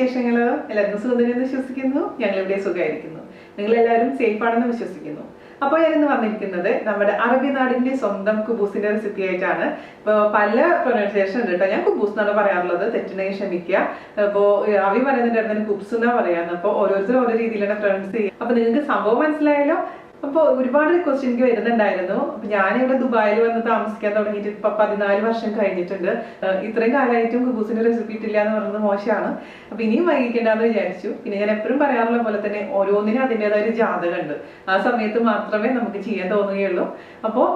വിശേഷങ്ങൾ? എല്ലാവർക്കും സുഖമെന്ന് വിശ്വസിക്കുന്നു. ഞങ്ങളിവിടെ സുഖമായിരിക്കുന്നു. നിങ്ങളെല്ലാവരും സേഫ് ആണെന്ന് വിശ്വസിക്കുന്നു. അപ്പോൾ ഞാനിന്ന് വന്നിരിക്കുന്നത് നമ്മുടെ അറബി നാടിന്റെ സ്വന്തം കുബൂസിന്റെ റെസിപ്പി ആയിട്ടാണ്. ഇപ്പോൾ പല പ്രൊനൗൺസിയേഷൻ ഉണ്ട് കേട്ടോ. ഞാൻ കുബൂസ് എന്നാണ് പറയാറുള്ളത്, തെറ്റുണ്ടെങ്കിൽ ക്ഷമിക്കുക. അപ്പോൾ അവി പറയുന്നുണ്ടായിരുന്നു കുബ്സ് എന്നാ പറയാന്ന്. അപ്പോൾ ഓരോരുത്തരും ഓരോ രീതിയിലാണ് പ്രൊനൗൺസ് ചെയ്യുക. അപ്പൊ നിങ്ങൾക്ക് സംഭവം മനസ്സിലായാലോ? അപ്പോൾ ഒരുപാട് റിക്വസ്റ്റ് എനിക്ക് വരുന്നുണ്ടായിരുന്നു. അപ്പൊ ഞാനിവിടെ ദുബായിൽ വന്ന് താമസിക്കാൻ തുടങ്ങിയിട്ട് ഇപ്പൊ 14 വർഷം കഴിഞ്ഞിട്ടുണ്ട്. ഇത്രയും കാലമായിട്ടും കുബൂസിന്റെ റെസിപ്പി ഇട്ടില്ല എന്ന് പറയുന്നത് മോശമാണ്. അപ്പൊ ഇനിയും വൈകിക്കേണ്ടെന്ന് വിചാരിച്ചു. പിന്നെ ഞാൻ എപ്പോഴും പറയാറുള്ള പോലെ തന്നെ ഓരോന്നിനും അതിൻ്റെതായ ഒരു ജാതകമുണ്ട്. ആ സമയത്ത് മാത്രമേ നമുക്ക് ചെയ്യാൻ തോന്നുകയുള്ളൂ. അപ്പോൾ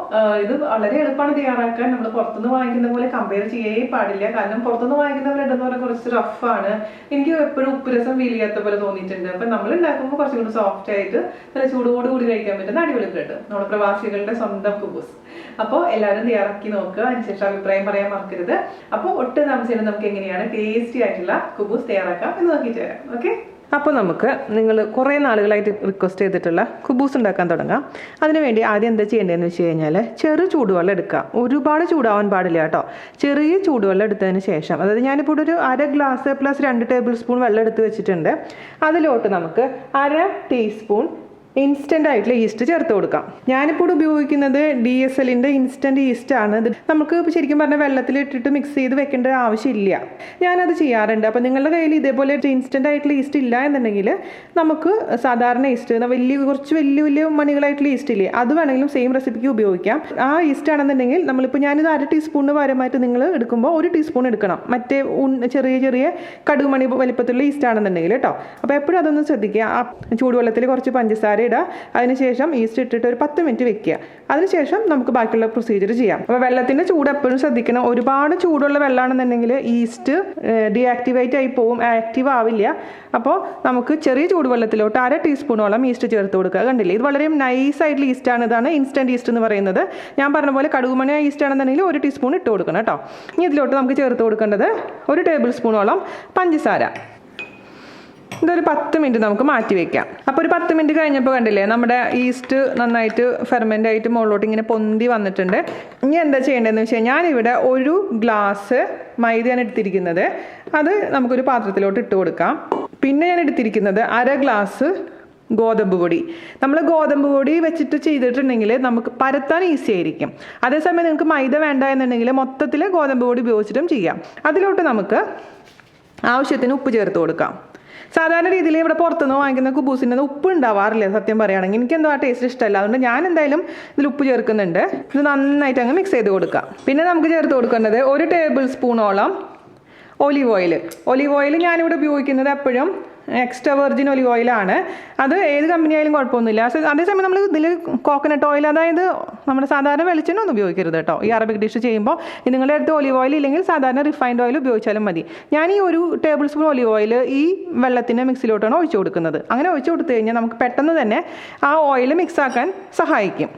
ഇത് വളരെ എളുപ്പമാണ് തയ്യാറാക്കാൻ. നമ്മൾ പുറത്തുനിന്ന് വാങ്ങിക്കുന്ന പോലെ കമ്പയർ ചെയ്യേ പാടില്ല. കാരണം പുറത്തുനിന്ന് വാങ്ങിക്കുന്ന ബ്രെഡ് എന്ന് പറഞ്ഞാൽ കുറച്ച് റഫാണ്. എനിക്ക് എപ്പോഴും ഉപ്പുരസം ഫീൽ ചെയ്യാത്ത പോലെ തോന്നിയിട്ടുണ്ട്. അപ്പൊ നമ്മൾ ഉണ്ടാക്കുമ്പോൾ കുറച്ചും കൂടി സോഫ്റ്റ് ആയിട്ട് നല്ല ചൂടോട് കൂടി കഴിക്കാൻ പറ്റുന്ന അടിപൊളി ബ്രെഡ്, നമ്മുടെ പ്രവാസികളുടെ സ്വന്തം കുബൂസ്. അപ്പോൾ എല്ലാവരും തയ്യാറാക്കി നോക്കുക. അതിനുശേഷം അഭിപ്രായം പറയാൻ മറക്കരുത്. അപ്പോൾ ഒട്ടും താമസിച്ചാലും നമുക്ക് എങ്ങനെയാണ് ടേസ്റ്റി ആയിട്ടുള്ള കുബൂസ് തയ്യാറാക്കാം എന്ന് നോക്കിയിട്ട് വരാം. ഓക്കെ, അപ്പോൾ നമുക്ക് നിങ്ങൾ കുറേ നാളുകളായിട്ട് റിക്വസ്റ്റ് ചെയ്തിട്ടുള്ള കുബൂസ് ഉണ്ടാക്കാൻ തുടങ്ങാം. അതിനുവേണ്ടി ആദ്യം എന്താ ചെയ്യേണ്ടതെന്ന് വെച്ച് കഴിഞ്ഞാൽ ചെറു ചൂടുവെള്ളം എടുക്കുക. ഒരുപാട് ചൂടാവാൻ പാടില്ല കേട്ടോ. ചെറിയ ചൂടുവെള്ളം എടുത്തതിന് ശേഷം, അതായത് ഞാനിപ്പോൾ ഒരു 1/2 ഗ്ലാസ് പ്ലസ് 2 ടേബിൾ സ്പൂൺ വെള്ളം എടുത്ത് വെച്ചിട്ടുണ്ട്. അതിലോട്ട് നമുക്ക് 1/2 ടീസ്പൂൺ ഇൻസ്റ്റൻ്റ് ആയിട്ടുള്ള ഈസ്റ്റ് ചേർത്ത് കൊടുക്കാം. ഞാനിപ്പോൾ ഉപയോഗിക്കുന്നത് DSLൻ്റെ ഇൻസ്റ്റൻറ്റ് ഈസ്റ്റ് ആണ്. ഇത് നമുക്ക് ശരിക്കും പറഞ്ഞാൽ വെള്ളത്തിലിട്ടിട്ട് മിക്സ് ചെയ്ത് വെക്കേണ്ട ആവശ്യമില്ല. ഞാനത് ചെയ്യാറുണ്ട്. അപ്പോൾ നിങ്ങളുടെ കയ്യിൽ ഇതേപോലെ ഇൻസ്റ്റൻ്റ് ആയിട്ടുള്ള ഈസ്റ്റ് ഇല്ല എന്നുണ്ടെങ്കിൽ നമുക്ക് സാധാരണ ഈസ്റ്റ്, കുറച്ച് വലിയ മണികളായിട്ടുള്ള ഈസ്റ്റ് ഇല്ലേ, അത് വേണമെങ്കിലും സെയിം റെസിപ്പിക്ക് ഉപയോഗിക്കാം. ആ ഈസ്റ്റ് ആണെന്നുണ്ടെങ്കിൽ നമ്മളിപ്പോൾ ഞാനിത് 1/2 ടീസ്പൂണിന് പകരമായിട്ട് നിങ്ങൾ എടുക്കുമ്പോൾ 1 ടീസ്പൂൺ എടുക്കണം. മറ്റേ ചെറിയ കടുകുമണി വലിപ്പത്തിലുള്ള ഈസ്റ്റ് ആണെന്നുണ്ടെങ്കിൽ കേട്ടോ. അപ്പോൾ എപ്പോഴും അതൊന്ന് ശ്രദ്ധിക്കുക. ആ ചൂടുവെള്ളത്തിൽ കുറച്ച് പഞ്ചസാര ഇടുക. അതിനുശേഷം ഈസ്റ്റ് ഇട്ടിട്ട് ഒരു 10 മിനിറ്റ് വെക്കുക. അതിനുശേഷം നമുക്ക് ബാക്കിയുള്ള പ്രൊസീജിയർ ചെയ്യാം. അപ്പോൾ വെള്ളത്തിൻ്റെ ചൂട് എപ്പോഴും ശ്രദ്ധിക്കണം. ഒരുപാട് ചൂടുള്ള വെള്ളമാണെന്നുണ്ടെങ്കിൽ ഈസ്റ്റ് ഡീആക്ടിവേറ്റ് ആയി പോവും, ആക്റ്റീവ് ആവില്ല. അപ്പോൾ നമുക്ക് ചെറിയ ചൂടുവെള്ളത്തിലോട്ട് 1/2 ടീസ്പൂണോളം ഈസ്റ്റ് ചേർത്ത് കൊടുക്കുക. കണ്ടില്ലേ, ഇത് വളരെ നൈസ് ആയിട്ടുള്ള ഈസ്റ്റ് ആണ്. ഇതാണ് ഇൻസ്റ്റൻറ്റ് ഈസ്റ്റ് എന്ന് പറയുന്നത്. ഞാൻ പറഞ്ഞ പോലെ കടുകുമണി ഈസ്റ്റ് ആണെന്നുണ്ടെങ്കിൽ 1 ടീസ്പൂൺ ഇട്ട് കൊടുക്കണം കേട്ടോ. ഇനി ഇതിലോട്ട് നമുക്ക് ചേർത്ത് കൊടുക്കേണ്ടത് 1 ടേബിൾ സ്പൂണോളം പഞ്ചസാര. ഇതൊരു 10 മിനിറ്റ് നമുക്ക് മാറ്റി വെക്കാം. അപ്പോൾ ഒരു 10 മിനിറ്റ് കഴിഞ്ഞപ്പോൾ കണ്ടില്ലേ, നമ്മുടെ ഈസ്റ്റ് നന്നായിട്ട് ഫെർമെൻ്റ് ആയിട്ട് മുകളിലോട്ട് ഇങ്ങനെ പൊന്തി വന്നിട്ടുണ്ട്. ഇനി എന്താ ചെയ്യേണ്ടതെന്ന് വെച്ച് കഴിഞ്ഞാൽ ഞാനിവിടെ 1 ഗ്ലാസ് മൈദയാണ് എടുത്തിരിക്കുന്നത്. അത് നമുക്കൊരു പാത്രത്തിലോട്ട് ഇട്ട് കൊടുക്കാം. പിന്നെ ഞാൻ എടുത്തിരിക്കുന്നത് 1/2 ഗ്ലാസ് ഗോതമ്പ് പൊടി. നമ്മൾ ഗോതമ്പ് പൊടി വെച്ചിട്ട് ചെയ്തിട്ടുണ്ടെങ്കിൽ നമുക്ക് പരത്താൻ ഈസി ആയിരിക്കും. അതേസമയം നിങ്ങൾക്ക് മൈദ വേണ്ട എന്നുണ്ടെങ്കിൽ മൊത്തത്തിൽ ഗോതമ്പ് പൊടി ഉപയോഗിച്ചിട്ടും ചെയ്യാം. അതിലോട്ട് നമുക്ക് ആവശ്യത്തിന് ഉപ്പ് ചേർത്ത് കൊടുക്കാം. സാധാരണ രീതിയിൽ ഇവിടെ പുറത്തുനിന്ന് വാങ്ങിക്കുന്ന കുബൂസിൻ്റെ ഉപ്പ് ഉണ്ടാവാറില്ല സത്യം പറയുകയാണെങ്കിൽ. എനിക്കെന്തോ ആ ടേസ്റ്റ് ഇഷ്ടമല്ല. അതുകൊണ്ട് ഞാൻ എന്തായാലും ഇതിൽ ഉപ്പ് ചേർക്കുന്നുണ്ട്. ഇത് നന്നായിട്ട് അങ്ങ് മിക്സ് ചെയ്ത് കൊടുക്കാം. പിന്നെ നമുക്ക് ചേർത്ത് കൊടുക്കേണ്ടത് 1 ടേബിൾ സ്പൂണോളം ഒലിവ് ഓയിൽ. ഞാനിവിടെ ഉപയോഗിക്കുന്നത് എപ്പോഴും എക്സ്ട്രാ വെർജിൻ ഒലിവ് ഓയിലാണ്. അത് ഏത് കമ്പനി ആയാലും കുഴപ്പമൊന്നുമില്ല. അതേസമയം നമ്മൾ ഇതിൽ കോക്കനട്ട് ഓയിൽ, അതായത് നമ്മുടെ സാധാരണ വെളിച്ചെണ്ണ ഒന്നും ഉപയോഗിക്കരുത് കേട്ടോ. ഈ അറബിക് ഡിഷ് ചെയ്യുമ്പോൾ നിങ്ങളുടെ അടുത്ത് ഒലിവ് ഓയിൽ ഇല്ലെങ്കിൽ സാധാരണ റിഫൈൻഡ് ഓയിൽ ഉപയോഗിച്ചാലും മതി. ഞാൻ ഈ 1 ടേബിൾ സ്പൂൺ ഒലിവ് ഓയിൽ ഈ വെള്ളത്തിൻ്റെ മിക്സിലോട്ടാണ് ഒഴിച്ചു കൊടുക്കുന്നത്. അങ്ങനെ ഒഴിച്ചു കൊടുത്തു കഴിഞ്ഞാൽ നമുക്ക് പെട്ടെന്ന് തന്നെ ആ ഓയിൽ മിക്സാക്കാൻ സഹായിക്കും.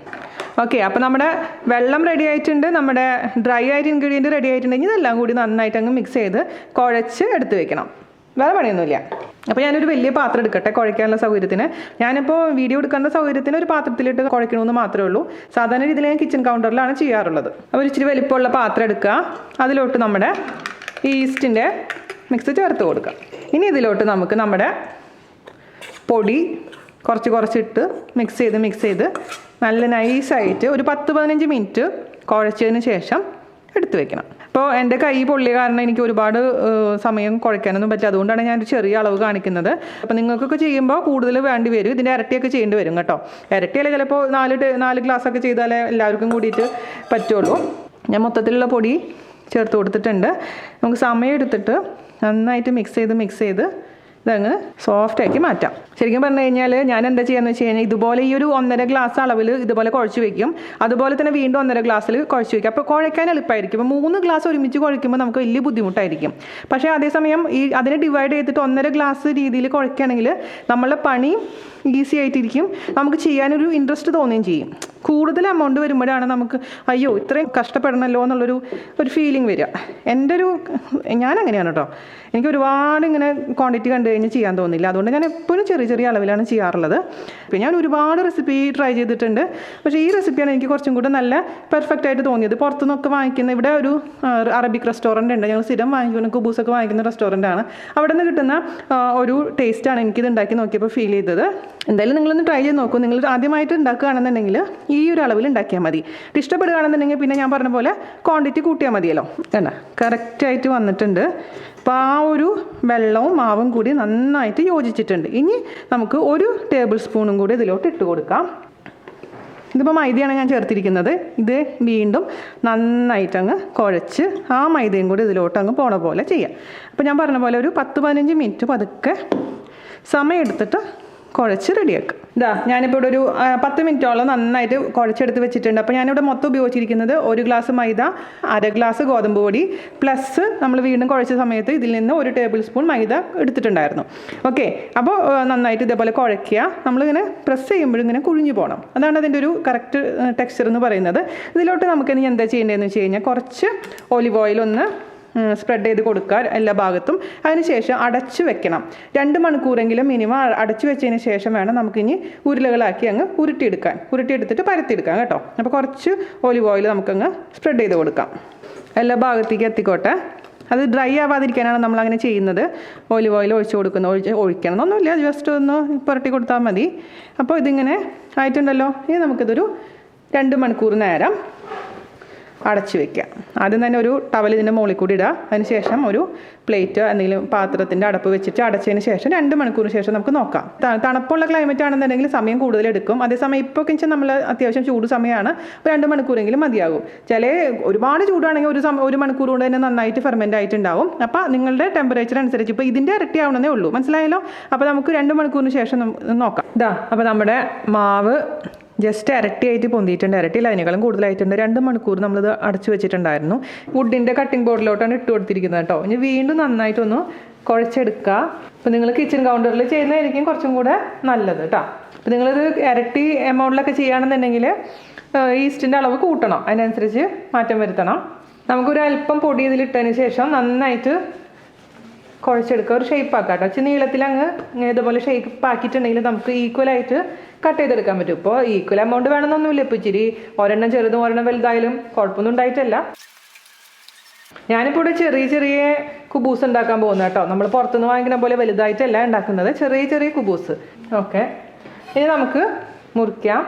ഓക്കെ, അപ്പോൾ നമ്മുടെ വെള്ളം റെഡി ആയിട്ടുണ്ട്. നമ്മുടെ ഡ്രൈ ആയിട്ട് ഇൻഗ്രീഡിയൻറ്റ് റെഡി ആയിട്ടുണ്ടെങ്കിൽ ഇതെല്ലാം കൂടി നന്നായിട്ട് അങ്ങ് മിക്സ് ചെയ്ത് കുഴച്ച് എടുത്ത് വെക്കണം. വേറെ പണിയൊന്നുമില്ല. അപ്പോൾ ഞാനൊരു വലിയ പാത്രം എടുക്കട്ടെ കുഴയ്ക്കാനുള്ള സൗകര്യത്തിന്. ഞാനിപ്പോൾ വീഡിയോ എടുക്കേണ്ട സൗകര്യത്തിന് ഒരു പാത്രത്തിലിട്ട് കുഴയ്ക്കണമെന്ന് മാത്രമേ ഉള്ളൂ. സാധാരണ രീതിയിൽ ഞാൻ കിച്ചൺ കൗണ്ടറിലാണ് ചെയ്യാറുള്ളത്. അപ്പോൾ ഇച്ചിരി വലിപ്പമുള്ള പാത്രം എടുക്കുക. അതിലോട്ട് നമ്മുടെ ഈസ്റ്റിൻ്റെ മിക്സ് ചേർത്ത് കൊടുക്കുക. ഇനി ഇതിലോട്ട് നമുക്ക് നമ്മുടെ പൊടി കുറച്ചിട്ട് മിക്സ് ചെയ്ത് നല്ല നൈസായിട്ട് ഒരു 10-15 മിനിറ്റ് കുഴച്ചതിന് ശേഷം എടുത്ത് വെക്കണം. അപ്പോൾ എൻ്റെ കൈ പൊള്ളിയ കാരണം എനിക്ക് ഒരുപാട് സമയം കുഴയ്ക്കാനൊന്നും പറ്റില്ല. അതുകൊണ്ടാണ് ഞാൻ ഒരു ചെറിയ അളവ് കാണിക്കുന്നത്. അപ്പോൾ നിങ്ങൾക്കൊക്കെ ചെയ്യുമ്പോൾ കൂടുതൽ വേണ്ടി വരും. ഇതിൻ്റെ ഇരട്ടിയൊക്കെ ചെയ്യേണ്ടി വരും കേട്ടോ. ഇരട്ടിയല്ല, ചിലപ്പോൾ 4 ഗ്ലാസ്സൊക്കെ ചെയ്താലേ എല്ലാവർക്കും കൂടിയിട്ട് പറ്റുള്ളൂ. ഞാൻ മൊത്തത്തിലുള്ള പൊടി ചേർത്ത് കൊടുത്തിട്ടുണ്ട്. നമുക്ക് സമയം എടുത്തിട്ട് നന്നായിട്ട് മിക്സ് ചെയ്ത് ഇതങ്ങ് സോഫ്റ്റാക്കി മാറ്റാം. ശരിക്കും പറഞ്ഞു കഴിഞ്ഞാൽ ഞാൻ എന്താ ചെയ്യാന്ന് വെച്ച് കഴിഞ്ഞാൽ ഇതുപോലെ ഈ ഒരു 1.5 ഗ്ലാസ് അളവിൽ ഇതുപോലെ കുഴച്ച് വെക്കും. അതുപോലെ തന്നെ വീണ്ടും 1.5 ഗ്ലാസ്സിൽ കുഴച്ച് വെക്കും. അപ്പോൾ കുഴയ്ക്കാൻ എളുപ്പമായിരിക്കും. അപ്പോൾ 3 ഗ്ലാസ് ഒരുമിച്ച് കുഴയ്ക്കുമ്പോൾ നമുക്ക് വലിയ ബുദ്ധിമുട്ടായിരിക്കും. പക്ഷേ അതേസമയം അതിനെ ഡിവൈഡ് ചെയ്തിട്ട് 1.5 ഗ്ലാസ് രീതിയിൽ കുഴയ്ക്കുകയാണെങ്കിൽ നമ്മളുടെ പണി ഈസി ആയിട്ടിരിക്കും. നമുക്ക് ചെയ്യാനൊരു ഇൻട്രസ്റ്റ് തോന്നുകയും ചെയ്യും. കൂടുതൽ എമൗണ്ട് വരുമ്പോഴാണ് നമുക്ക് അയ്യോ ഇത്രയും കഷ്ടപ്പെടണമല്ലോ എന്നുള്ളൊരു ഫീലിംഗ് വരിക. ഞാനങ്ങനെയാണ് കേട്ടോ. എനിക്ക് ഒരുപാട് ഇങ്ങനെ ക്വാണ്ടിറ്റി കണ്ടു കഴിഞ്ഞ് ചെയ്യാൻ തോന്നില്ല. അതുകൊണ്ട് ഞാൻ എപ്പോഴും ചെറിയ ചെറിയ അളവിലാണ് ചെയ്യാറുള്ളത്. പിന്നെ ഞാൻ ഒരുപാട് റെസിപ്പി ട്രൈ ചെയ്തിട്ടുണ്ട്. പക്ഷേ ഈ റെസിപ്പിയാണ് എനിക്ക് കുറച്ചും കൂടെ നല്ല പെർഫെക്റ്റ് ആയിട്ട് തോന്നിയത്. പുറത്തുനിന്നൊക്കെ വാങ്ങിക്കുന്ന ഇവിടെ ഒരു അറബിക് റെസ്റ്റോറൻറ്റ് ഉണ്ട്. ഞങ്ങൾ സ്ഥിരം വാങ്ങിക്കുന്ന കുബൂസൊക്കെ വാങ്ങിക്കുന്ന റെസ്റ്റോറൻറ്റാണ്. അവിടെ നിന്ന് കിട്ടുന്ന ഒരു ടേസ്റ്റാണ് എനിക്കിത് ഉണ്ടാക്കി നോക്കിയപ്പോൾ ഫീൽ ചെയ്തത്. എന്തായാലും നിങ്ങളൊന്ന് ട്രൈ ചെയ്ത് നോക്കൂ. നിങ്ങൾ ആദ്യമായിട്ട് ഉണ്ടാക്കുകയാണെന്നുണ്ടെങ്കിൽ ഈ ഒരു അളവിൽ ഉണ്ടാക്കിയാൽ മതി. ഇഷ്ടപ്പെടുകയാണെന്നുണ്ടെങ്കിൽ പിന്നെ ഞാൻ പറഞ്ഞ പോലെ ക്വാണ്ടിറ്റി കൂട്ടിയാൽ മതിയല്ലോ. വേണ്ട കറക്റ്റായിട്ട് വന്നിട്ടുണ്ട്. അപ്പോൾ ആ ഒരു വെള്ളവും മാവും കൂടി നന്നായിട്ട് യോജിച്ചിട്ടുണ്ട്. ഇനി നമുക്ക് 1 ടേബിൾ സ്പൂണും കൂടി ഇതിലോട്ട് ഇട്ട് കൊടുക്കാം. ഇതിപ്പോൾ മൈദയാണ് ഞാൻ ചേർത്തിരിക്കുന്നത്. ഇത് വീണ്ടും നന്നായിട്ടങ്ങ് കുഴച്ച് ആ മൈദയും കൂടി ഇതിലോട്ട് അങ്ങ് പോണ പോലെ ചെയ്യാം. അപ്പോൾ ഞാൻ പറഞ്ഞ പോലെ ഒരു 10-15 മിനിറ്റ് പതുക്കെ സമയം എടുത്തിട്ട് കുഴച്ച് റെഡിയാക്കുക. ഞാനിപ്പോൾ ഇവിടെ ഒരു 10 മിനിറ്റോളം നന്നായിട്ട് കുഴച്ചെടുത്ത് വെച്ചിട്ടുണ്ട്. അപ്പോൾ ഞാനിവിടെ മൊത്തം ഉപയോഗിച്ചിരിക്കുന്നത് 1 ഗ്ലാസ് മൈദ, 1/2 ഗ്ലാസ് ഗോതമ്പ് പൊടി പ്ലസ് നമ്മൾ വീണ്ടും കുഴച്ച സമയത്ത് ഇതിൽ നിന്ന് 1 ടേബിൾ സ്പൂൺ മൈദ എടുത്തിട്ടുണ്ടായിരുന്നു. ഓക്കെ, അപ്പോൾ നന്നായിട്ട് ഇതേപോലെ കുഴയ്ക്കുക. നമ്മളിങ്ങനെ പ്രസ് ചെയ്യുമ്പോഴും ഇങ്ങനെ കുഴിഞ്ഞു പോകണം. അതാണ് അതിൻ്റെ ഒരു കറക്റ്റ് ടെക്സ്ചർ എന്ന് പറയുന്നത്. ഇതിലോട്ട് നമുക്കിനി എന്താ ചെയ്യേണ്ടതെന്ന് വെച്ച് കഴിഞ്ഞാൽ കുറച്ച് ഒലിവ് ഓയിൽ ഒന്ന് സ്പ്രെഡ് ചെയ്ത് കൊടുക്കുക എല്ലാ ഭാഗത്തും. അതിനുശേഷം അടച്ചു വെക്കണം. 2 മണിക്കൂറെങ്കിലും മിനിമം അടച്ചു വെച്ചതിന് ശേഷം വേണം നമുക്കിനി ഉരുളകളാക്കി അങ്ങ് ഉരുട്ടിയെടുത്തിട്ട് പരത്തിയെടുക്കാം കേട്ടോ. അപ്പോൾ കുറച്ച് ഒലിവ് ഓയിൽ നമുക്കങ്ങ് സ്പ്രെഡ് ചെയ്ത് കൊടുക്കാം. എല്ലാ ഭാഗത്തേക്ക് എത്തിക്കോട്ടെ. അത് ഡ്രൈ ആവാതിരിക്കാനാണ് നമ്മളങ്ങനെ ചെയ്യുന്നത്. ഒലിവ് ഓയിൽ ഒഴിക്കണം എന്നൊന്നുമില്ല, ജസ്റ്റ് ഒന്ന് പുരട്ടി കൊടുത്താൽ മതി. അപ്പോൾ ഇതിങ്ങനെ ആയിട്ടുണ്ടല്ലോ. ഇനി നമുക്കിതൊരു 2 മണിക്കൂർ നേരം അടച്ചു വയ്ക്കുക. ആദ്യം തന്നെ ഒരു ടവൽ ഇതിൻ്റെ മുകളിൽ കൂടി ഇടുക. അതിനുശേഷം ഒരു പ്ലേറ്റ് എന്തെങ്കിലും പാത്രത്തിൻ്റെ അടപ്പ് വെച്ചിട്ട് അടച്ചതിന് ശേഷം 2 മണിക്കൂറിന് ശേഷം നമുക്ക് നോക്കാം. തണുപ്പുള്ള ക്ലൈമറ്റ് ആണെന്നുണ്ടെങ്കിൽ സമയം കൂടുതലെടുക്കും. അതേസമയം ഇപ്പോൾ വെച്ചാൽ നമ്മൾ അത്യാവശ്യം ചൂട് സമയമാണ്. അപ്പോൾ 2 മണിക്കൂറെങ്കിലും മതിയാകും. ഒരുപാട് ചൂടാണെങ്കിൽ 1 മണിക്കൂർ കൊണ്ട് തന്നെ നന്നായിട്ട് ഫെർമെൻ്റ് ആയിട്ടുണ്ടാവും. അപ്പോൾ നിങ്ങളുടെ ടെമ്പറേച്ചർ അനുസരിച്ച് ഇപ്പോൾ ഇതിൻ്റെ ഇരട്ടി ആവണമെന്നേ ഉള്ളൂ. മനസ്സിലായല്ലോ? അപ്പോൾ നമുക്ക് 2 മണിക്കൂറിന് ശേഷം നോക്കാം. അപ്പോൾ നമ്മുടെ മാവ് ജസ്റ്റ് ഇരട്ടിയായിട്ട് പൊന്തിയിട്ടുണ്ട്. ഇരട്ടിയില്ല, അതിനേക്കാളും കൂടുതലായിട്ടുണ്ട്. 2 മണിക്കൂർ നമ്മളിത് അടച്ചു വെച്ചിട്ടുണ്ടായിരുന്നു. വുഡിൻ്റെ കട്ടിംഗ് ബോർഡിലോട്ടാണ് ഇട്ട് കൊടുത്തിരിക്കുന്നത് കേട്ടോ. ഇനി വീണ്ടും നന്നായിട്ടൊന്ന് കുഴച്ചെടുക്കുക. അപ്പോൾ നിങ്ങൾ കിച്ചൺ കൗണ്ടറിൽ ചെയ്യുന്നതായിരിക്കും കുറച്ചും കൂടെ നല്ലത് കേട്ടോ. അപ്പോൾ നിങ്ങളിത് ഇരട്ടി എമൗണ്ടിലൊക്കെ ചെയ്യുകയാണെന്നുണ്ടെങ്കിൽ ഈസ്റ്റിൻ്റെ അളവ് കൂട്ടണം, അതിനനുസരിച്ച് മാറ്റം വരുത്തണം. നമുക്കൊരു അല്പം പൊടി ഇതിലിട്ടതിന് ശേഷം നന്നായിട്ട് കുഴച്ചെടുക്കുക. ഒരു ഷേപ്പ് ആക്കാം കേട്ടോ. ഇച്ചിരി നീളത്തിൽ അങ്ങ് ഇതുപോലെ ഷേപ്പ് ആക്കിയിട്ടുണ്ടെങ്കിൽ നമുക്ക് ഈക്വലായിട്ട് കട്ട് ചെയ്തെടുക്കാൻ പറ്റും. ഇപ്പോൾ ഈക്വൽ എമൗണ്ട് വേണമെന്നൊന്നുമില്ല. ഇപ്പോൾ ഇച്ചിരി ഒരെണ്ണം ചെറുതും ഒരെണ്ണം വലുതായാലും കുഴപ്പമൊന്നും ഉണ്ടായിട്ടല്ല. ഞാനിപ്പോൾ ഇവിടെ ചെറിയ ചെറിയ കുബൂസ് ഉണ്ടാക്കാൻ പോകുന്നത് കേട്ടോ. നമ്മൾ പുറത്തുനിന്ന് വാങ്ങിക്കുന്ന പോലെ വലുതായിട്ടല്ല ഉണ്ടാക്കുന്നത്, ചെറിയ ചെറിയ കുബൂസ്. ഓക്കെ, ഇനി നമുക്ക് മുറിക്കാം.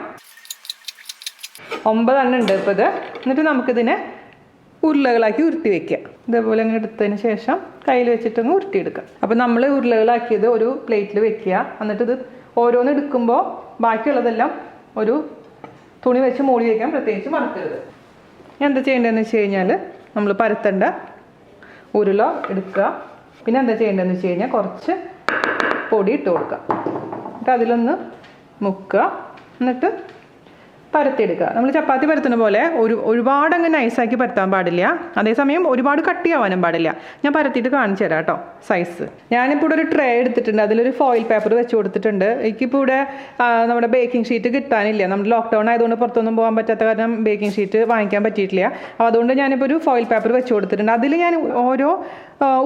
9 എണ്ണം ഉണ്ട് ഇപ്പോൾ ഇത്. എന്നിട്ട് നമുക്കിതിനെ ഉരുളകളാക്കി ഉരുട്ടി വെക്കുക. ഇതേപോലെ അങ്ങ് എടുത്തതിന് ശേഷം കയ്യിൽ വെച്ചിട്ടങ്ങ് ഉരുട്ടിയെടുക്കുക. അപ്പോൾ നമ്മൾ ഉരുളകളാക്കിയത് ഒരു പ്ലേറ്റിൽ വെക്കുക. എന്നിട്ട് ഇത് ഓരോന്ന് എടുക്കുമ്പോൾ ബാക്കിയുള്ളതെല്ലാം ഒരു തുണി വെച്ച് മൂടി വയ്ക്കാൻ പ്രത്യേകിച്ച് മറക്കരുത്. എന്താ ചെയ്യേണ്ടതെന്ന് വെച്ച് കഴിഞ്ഞാൽ നമ്മൾ പരത്തേണ്ട ഉരുള എടുക്കുക. പിന്നെ എന്താ ചെയ്യേണ്ടതെന്ന് വെച്ച് കഴിഞ്ഞാൽ കുറച്ച് പൊടി ഇട്ട് കൊടുക്കുക. എന്നിട്ട് അതിലൊന്ന് മുക്കുക. എന്നിട്ട് പരത്തിയെടുക്കുക. നമ്മൾ ചപ്പാത്തി പരത്തുന്ന പോലെ ഒരുപാട് അങ്ങ് നൈസാക്കി പരത്താൻ പാടില്ല. അതേസമയം ഒരുപാട് കട്ടിയാവാനും പാടില്ല. ഞാൻ പരത്തിയിട്ട് കാണിച്ചു തരാം കേട്ടോ സൈസ്. ഞാനിപ്പോൾ ഇവിടെ ഒരു ട്രേ എടുത്തിട്ടുണ്ട്. അതിലൊരു ഫോയിൽ പേപ്പർ വെച്ച് കൊടുത്തിട്ടുണ്ട്. എനിക്കിപ്പോൾ ഇവിടെ നമ്മുടെ ബേക്കിംഗ് ഷീറ്റ് കിട്ടാനില്ല. നമ്മുടെ ലോക്ക്ഡൗൺ ആയതുകൊണ്ട് പുറത്തൊന്നും പോകാൻ പറ്റാത്ത കാരണം ബേക്കിംഗ് ഷീറ്റ് വാങ്ങിക്കാൻ പറ്റിയിട്ടില്ല. അപ്പോൾ അതുകൊണ്ട് ഞാനിപ്പോൾ ഒരു ഫോയിൽ പേപ്പർ വെച്ച് കൊടുത്തിട്ടുണ്ട്. അതിൽ ഞാൻ ഓരോ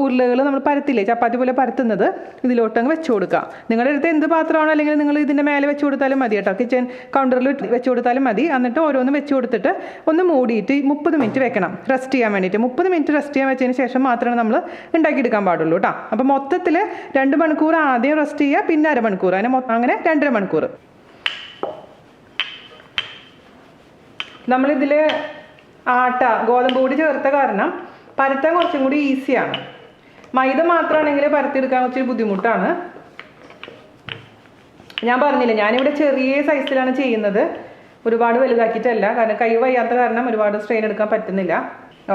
ഉരുളകൾ നമ്മൾ പരത്തില്ലേ, ചപ്പാത്തി പോലെ പരത്തുന്നത് ഇതിലോട്ടങ്ങ് വെച്ച് കൊടുക്കുക. നിങ്ങളുടെ അടുത്ത് എന്ത് പാത്രമാണോ അല്ലെങ്കിൽ നിങ്ങൾ ഇതിൻ്റെ മേലെ വെച്ച് കൊടുത്താലും മതി കേട്ടോ. കിച്ചൺ കൗണ്ടറിൽ വെച്ച് കൊടുത്താലും മതി. എന്നിട്ട് ഓരോന്ന് വെച്ച് കൊടുത്തിട്ട് ഒന്ന് മൂടിയിട്ട് 30 മിനിറ്റ് വെക്കണം റെസ്റ്റ് ചെയ്യാൻ വേണ്ടിയിട്ട്. 30 മിനിറ്റ് റെസ്റ്റ് ചെയ്യാൻ വെച്ചതിന് ശേഷം മാത്രമേ നമ്മൾ ഉണ്ടാക്കിയെടുക്കാൻ പാടുള്ളൂ കേട്ടോ. അപ്പോൾ മൊത്തത്തിൽ 2 മണിക്കൂർ ആദ്യം റെസ്റ്റ് ചെയ്യുക, പിന്നെ അരമണിക്കൂർ, അങ്ങനെ 2.5 മണിക്കൂർ. നമ്മളിതിൽ ഗോതമ്പ് പൊടി ചേർത്ത കാരണം പരത്താൻ കുറച്ചും കൂടി ഈസിയാണ്. മൈദ മാത്രമാണെങ്കിൽ പരത്തിയെടുക്കാൻ കുറച്ച് ബുദ്ധിമുട്ടാണ്. ഞാൻ പറഞ്ഞില്ല, ഞാനിവിടെ ചെറിയ സൈസിലാണ് ചെയ്യുന്നത്, ഒരുപാട് വലുതാക്കിയിട്ടല്ല. കാരണം കൈ വയ്യാത്ത കാരണം ഒരുപാട് സ്ട്രെയിൻ എടുക്കാൻ പറ്റുന്നില്ല.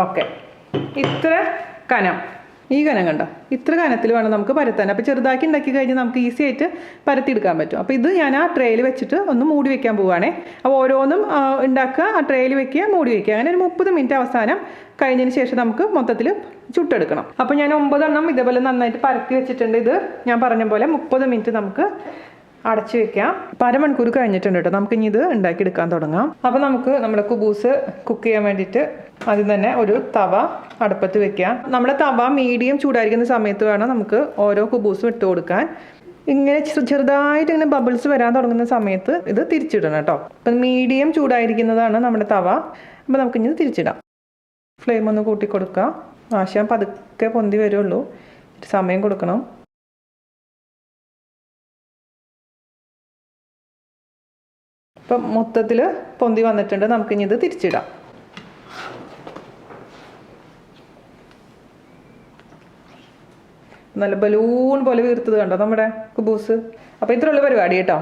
ഓക്കെ, ഇത്ര കനം, ഈ കനം കണ്ടോ, ഇത്ര കനത്തിൽ വേണം നമുക്ക് പരത്താൻ. അപ്പോൾ ചെറുതാക്കി ഉണ്ടാക്കി കഴിഞ്ഞാൽ നമുക്ക് ഈസി ആയിട്ട് പരത്തിയെടുക്കാൻ പറ്റും. അപ്പോൾ ഇത് ഞാൻ ആ ട്രേയിൽ വെച്ചിട്ട് ഒന്ന് മൂടി വെക്കാൻ പോവുകയാണേ. അപ്പോൾ ഓരോന്നും ഉണ്ടാക്കുക, ആ ട്രേയിൽ വെക്കുക, മൂടി വെക്കുക. അങ്ങനെ ഒരു 30 മിനിറ്റ് അവസാനം കഴിഞ്ഞതിന് ശേഷം നമുക്ക് മൊത്തത്തിൽ ചുട്ടെടുക്കണം. അപ്പോൾ ഞാൻ 9 എണ്ണം ഇതേപോലെ നന്നായിട്ട് പരത്തി വെച്ചിട്ടുണ്ട്. ഇത് ഞാൻ പറഞ്ഞ പോലെ 30 മിനിറ്റ് നമുക്ക് അടച്ചു വെക്കാം. അരമണിക്കൂർ കഴിഞ്ഞിട്ടുണ്ട് കേട്ടോ. നമുക്ക് ഇനി ഇത് ഉണ്ടാക്കിയെടുക്കാൻ തുടങ്ങാം. അപ്പോൾ നമുക്ക് നമ്മുടെ കുബൂസ് കുക്ക് ചെയ്യാൻ വേണ്ടിയിട്ട് ആദ്യം തന്നെ ഒരു തവ അടുപ്പത്ത് വെക്കാം. നമ്മുടെ തവ മീഡിയം ചൂടായിരിക്കുന്ന സമയത്ത് വേണം നമുക്ക് ഓരോ കുബൂസും ഇട്ട് കൊടുക്കാൻ. ഇങ്ങനെ ചെറുതായിട്ട് ഇങ്ങനെ ബബിൾസ് വരാൻ തുടങ്ങുന്ന സമയത്ത് ഇത് തിരിച്ചിടണം കേട്ടോ. അപ്പം മീഡിയം ചൂടായിരിക്കുന്നതാണ് നമ്മുടെ തവ. അപ്പോൾ നമുക്കിനി തിരിച്ചിടാം. ഫ്ലെയിം ഒന്ന് കൂട്ടി കൊടുക്കാം. ആശയം പതുക്കെ പൊന്തി വരുള്ളൂ, സമയം കൊടുക്കണം. ഇപ്പം മൊത്തത്തിൽ പൊന്തി വന്നിട്ടുണ്ട്. നമുക്കിനി ഇത് തിരിച്ചിടാം. നല്ല ബലൂൺ പോലെ വീർത്തത് കണ്ടോ നമ്മുടെ കുബൂസ്. അപ്പോൾ ഇത്രയുള്ള പരിപാടി കേട്ടോ.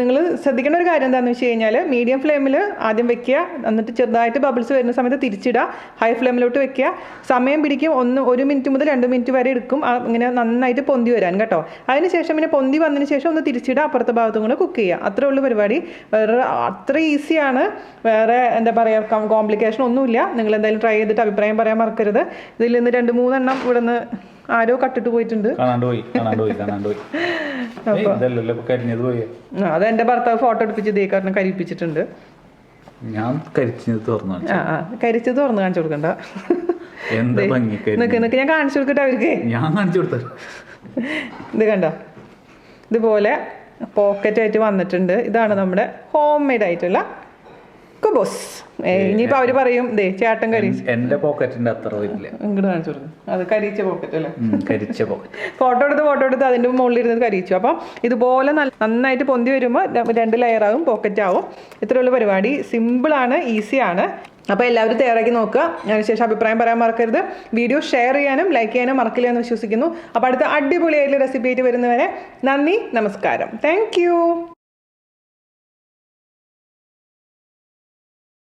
നിങ്ങൾ ശ്രദ്ധിക്കേണ്ട ഒരു കാര്യം എന്താണെന്ന് വെച്ച് കഴിഞ്ഞാൽ മീഡിയം ഫ്ലെയിമിൽ ആദ്യം വെക്കുക, എന്നിട്ട് ചെറുതായിട്ട് ബബിൾസ് വരുന്ന സമയത്ത് തിരിച്ചിടുക. ഹൈ ഫ്ലെയിമിലോട്ട് വെക്കുക. സമയം പിടിക്കും. 1 മിനിറ്റ് മുതൽ 2 മിനിറ്റ് വരെ എടുക്കും ഇങ്ങനെ നന്നായിട്ട് പൊന്തി വരാൻ കേട്ടോ. അതിനുശേഷം പിന്നെ പൊന്തി വന്നതിന് ശേഷം ഒന്ന് തിരിച്ചിടുക, അപ്പുറത്തെ ഭാഗത്തും കൂടെ കുക്ക് ചെയ്യുക. അത്രേ ഉള്ളൂ പരിപാടി. വേറെ അത്ര ഈസിയാണ്. വേറെ എന്താ പറയുക, കോംപ്ലിക്കേഷൻ ഒന്നുമില്ല. നിങ്ങൾ എന്തായാലും ട്രൈ ചെയ്തിട്ട് അഭിപ്രായം പറയാൻ മറക്കരുത്. ഇതിൽ നിന്ന് 2-3 എണ്ണം ഇവിടെ നിന്ന് ആരോ കട്ടിട്ട് പോയിട്ടുണ്ട്. അതെന്റെ ഭർത്താവ് ഫോട്ടോ എടുപ്പിച്ച് ദേക്കാരനെ കരിപ്പിച്ചിട്ടുണ്ട്. കരിച്ചത് തുറന്ന് കാണിച്ചു കൊടുക്കണ്ട. നിനക്ക് ഞാൻ കാണിച്ചു കൊടുക്കട്ടെ അവർക്ക്. ഇത് കണ്ടോ, ഇതുപോലെ പോക്കറ്റ് ആയിട്ട് വന്നിട്ടുണ്ട്. ഇതാണ് നമ്മുടെ ഹോം മെയ്ഡ് ആയിട്ടുള്ള കുബൂസ്. ഇനിയിപ്പോ അവര് പറയും ദേ ചേട്ടൻ കരിച്ചു. എന്റെ പോക്കറ്റിന്റെ അത്ര ഇങ്ങോട്ട് കാണിച്ചു കൊടുക്കും. അത് കരിച്ച പോക്കറ്റ് അല്ലേ? കരിച്ച പോക്കറ്റ്. ഫോട്ടോ എടുത്ത് അതിന്റെ മുകളിൽ ഇരുന്ന് കരിച്ചു. അപ്പം ഇതുപോലെ നന്നായിട്ട് പൊന്തി വരുമ്പോൾ 2 ലെയർ ആകും, പോക്കറ്റ് ആവും. ഇത്രയുള്ള പരിപാടി. സിമ്പിളാണ്, ഈസിയാണ്. അപ്പോൾ എല്ലാവരും തയ്യാറാക്കി നോക്കുക. അതിനുശേഷം അഭിപ്രായം പറയാൻ മറക്കരുത്. വീഡിയോ ഷെയർ ചെയ്യാനും ലൈക്ക് ചെയ്യാനും മറക്കില്ല എന്ന് വിശ്വസിക്കുന്നു. അപ്പോൾ അടുത്ത അടിപൊളിയായിട്ടുള്ള റെസിപ്പി ആയിട്ട് വരുന്നവരെ നന്ദി, നമസ്കാരം. താങ്ക്